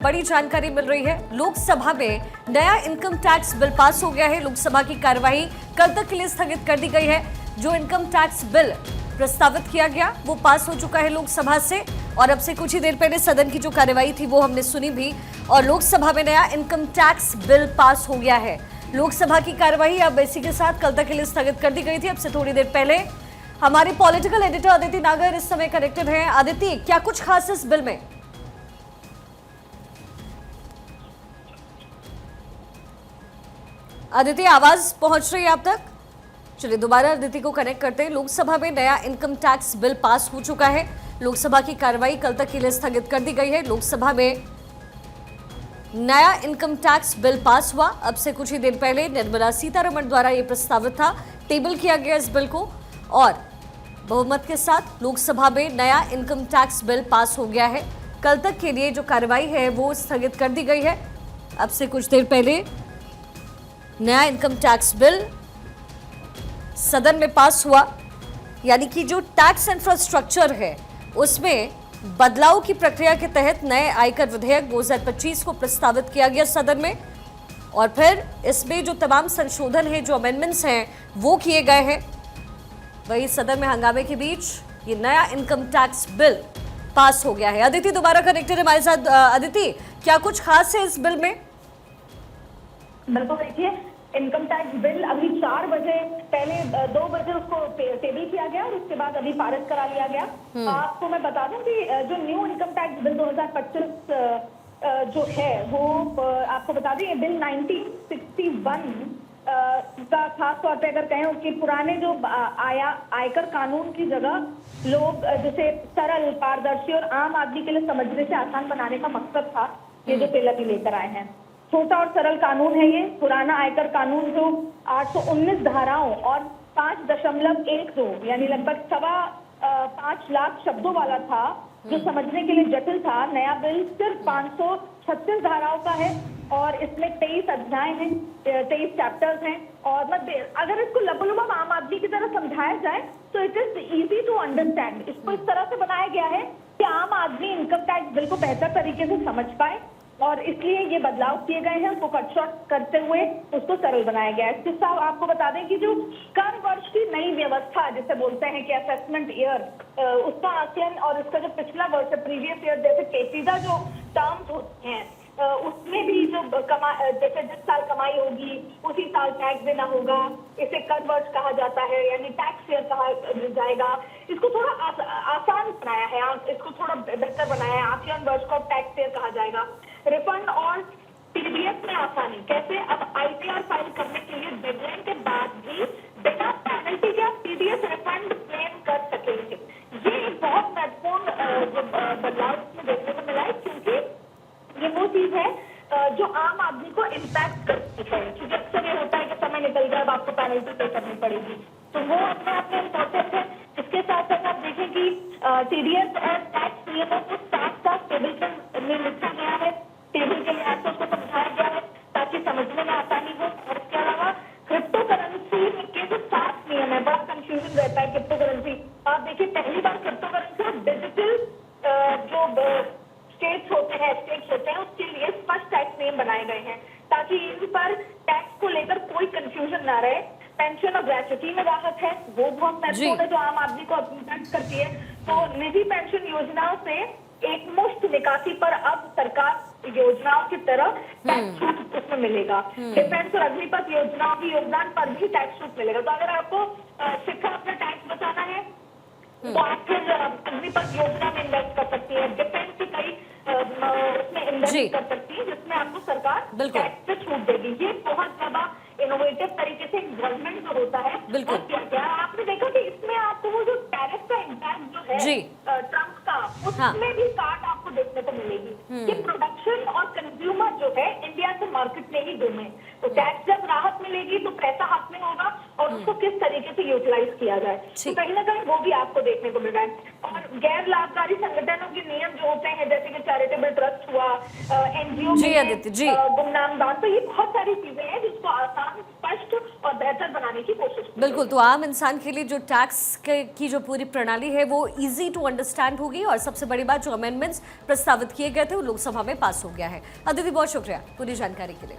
बड़ी जानकारी मिल रही है। लोकसभा में नया इनकम टैक्स बिल पास हो गया है। लोकसभा की कार्यवाही कल तक के लिए स्थगित कर दी गई है। जो इनकम टैक्स बिल प्रस्तावित किया गया वो पास हो चुका है लोकसभा से, और अब से कुछ ही देर पहले सदन की जो कार्यवाही थी वो हमने सुनी भी, और लोकसभा में नया इनकम टैक्स बिल पास हो गया है। लोकसभा की कार्यवाही अब इसी के साथ कल तक के लिए स्थगित कर दी गई थी। अब से थोड़ी देर पहले हमारे पॉलिटिकल एडिटर अदिति नागर इस समय कनेक्टेड हैं। अदिति, क्या कुछ खास इस बिल में? अदिति, आवाज पहुंच रही है आप तक? चलिए दोबारा अदिति को कनेक्ट करते हैं। लोकसभा में नया इनकम टैक्स बिल पास हो चुका है। लोकसभा की कार्यवाही कल तक के लिए स्थगित कर दी गई है। लोकसभा में नया इनकम टैक्स बिल पास हुआ। अब से कुछ ही देर पहले निर्मला सीतारमण द्वारा यह प्रस्तावित था, टेबल किया गया इस बिल को, और बहुमत के साथ लोकसभा में नया इनकम टैक्स बिल पास हो गया है। कल तक के लिए जो कार्यवाही है वो स्थगित कर दी गई है। अब से कुछ देर पहले नया इनकम टैक्स बिल सदन में पास हुआ, यानी कि जो टैक्स इंफ्रास्ट्रक्चर है उसमें बदलाव की प्रक्रिया के तहत नए आयकर विधेयक 2025 को प्रस्तावित किया गया सदन में, और फिर इसमें जो तमाम संशोधन हैं, जो अमेंडमेंट्स हैं वो किए गए हैं। वही सदन में हंगामे के बीच ये नया इनकम टैक्स बिल पास हो गया है। अदिति दोबारा कनेक्टेड है हमारे साथ। अदिति, क्या कुछ खास है इस बिल में? बिल्कुल, देखिए इनकम टैक्स बिल अभी 4 बजे, पहले 2 बजे उसको टेबल किया गया और उसके बाद अभी पारित करा लिया गया। आपको मैं बता दूं कि जो न्यू इनकम टैक्स बिल 2025 जो है वो आपको बता दें, ये बिल 1961 का खास तौर पे अगर कहें कि पुराने जो आयकर कानून की जगह लोग जैसे सरल, पारदर्शी और आम आदमी के लिए समझने से आसान बनाने का मकसद था ये जो बिल अभी लेकर आए हैं। छोटा और सरल कानून है ये। पुराना आयकर कानून जो 819 धाराओं और 5.12 यानी लगभग 5 लाख शब्दों वाला था, जो समझने के लिए जटिल था। नया बिल सिर्फ 536 धाराओं का है और इसमें 23 अध्याय हैं, 23 चैप्टर्स हैं। और अगर इसको लबोलुब आम आदमी की तरह समझाया जाए तो it is easy to understand. इसको इस तरह से बनाया गया है कि आम आदमी इनकम टैक्स बिल को बेहतर तरीके से समझ पाए, और इसलिए ये बदलाव किए गए हैं। उसको कट शॉर्ट करते हुए उसको सरल बनाया गया है। इसके साथ आपको बता दें कि जो कर वर्ष की नई व्यवस्था जिसे बोलते हैं कि असेसमेंट ईयर, उसका आकलन और उसका जो पिछला वर्ष है, प्रीवियस ईयर, जैसे पेचीदा जो टर्म्स होते हैं उसमें भी जो जैसे जिस साल कमाई होगी उसी साल टैक्स देना होगा। इसे कर वर्ष कहा जाता है, यानी टैक्स ईयर कहा जाएगा। इसको थोड़ा आसान बनाया है, इसको थोड़ा बेहतर बनाया है। आकलन वर्ष को टैक्स ईयर कहा जाएगा। रिफंड और टीडीएस में आसानी कैसे? अब आईटीआर फाइल करने के लिए डेडलाइन के बाद भी बिना पेनल्टी के आप टीडीएस रिफंड क्लेम कर सकेंगे। ये एक बहुत महत्वपूर्ण बदलाव इसमें देखने को मिला है, क्योंकि ये वो चीज है जो आम आदमी को इम्पैक्ट करती है। क्योंकि अक्सर ये होता है कि समय निकल गया, अब आपको पेनल्टी पे करनी पड़ेगी, तो वो अपने आप में इम्पोर्टेंट है। इसके साथ साथ आप देखें कि टीडीएस और टैक्स नियमों को साथ टेबल में लिखा गया है। टेबल के लिहाज से उसको समझाया गया है ताकि समझने में आसानी हो। और इसके अलावा क्रिप्टो करेंसी के जो 7 नियम है, बड़ा कंफ्यूजन रहता है क्रिप्टो करेंसी। आप देखिए पहली बार क्रिप्टो करेंसी डिजिटल जो स्टेट्स होते हैं उसके लिए स्पष्ट टैक्स नियम बनाए गए हैं ताकि इन पर टैक्स को लेकर कोई कंफ्यूजन ना रहे। पेंशन और ग्रेच्युटी में राहत है, वो बहुत महत्वपूर्ण है जो आम आदमी को इम्पैक्ट करती है। तो निजी पेंशन योजनाओं से एक मुश्त निकासी पर अब सरकार योजनाओं की तरह टैक्स छूट उसमें मिलेगा। डिफेंस और अग्निपथ योजनाओं की योगदान पर भी टैक्स छूट मिलेगा। तो अगर आपको शिक्षा अपना टैक्स बचाना है तो आप फिर अग्निपथ योजना में इन्वेस्ट कर सकती है। डिफेंस की कई उसमें इन्वेस्ट कर सकती है जिसमें आपको सरकार टैक्स से छूट देगी। ये बहुत ज्यादा इनोवेटिव तरीके से गवर्नमेंट जो होता है क्या आपने देखा कि इसमें आपको वो जो टैरिफ का इम्पैक्ट जो है ट्रम्प का, उसमें भी काट आपको देखने को मिलेगी कि प्रोडक्शन और कंज्यूमर जो है इंडिया से मार्केट में ही घूमे। तो टैक्स जब राहत मिलेगी तो पैसा हाथ में होगा और उसको किस तरीके से यूटिलाइज किया जाए, तो कहीं ना कहीं वो भी आपको देखने को मिल रहा है। और गैर लाभकारी संगठनों के नियम जो होते हैं, जैसे कि चैरिटेबल ट्रस्ट हुआ, एनजीओ में गुमनाम दान, तो ये बहुत सारी चीजें हैं जिसको आसान, स्पष्ट और बेहतर बनाने की कोशिश की बिल्कुल, तो आम इंसान के लिए जो टैक्स की जो पूरी प्रणाली है वो इजी टू अंडरस्टैंड होगी और सबसे बड़ी बात जो अमेंडमेंट्स प्रस्तावित किए गए थे वो लोकसभा में पास हो गया है। अदिति, बहुत शुक्रिया पूरी जानकारी के लिए।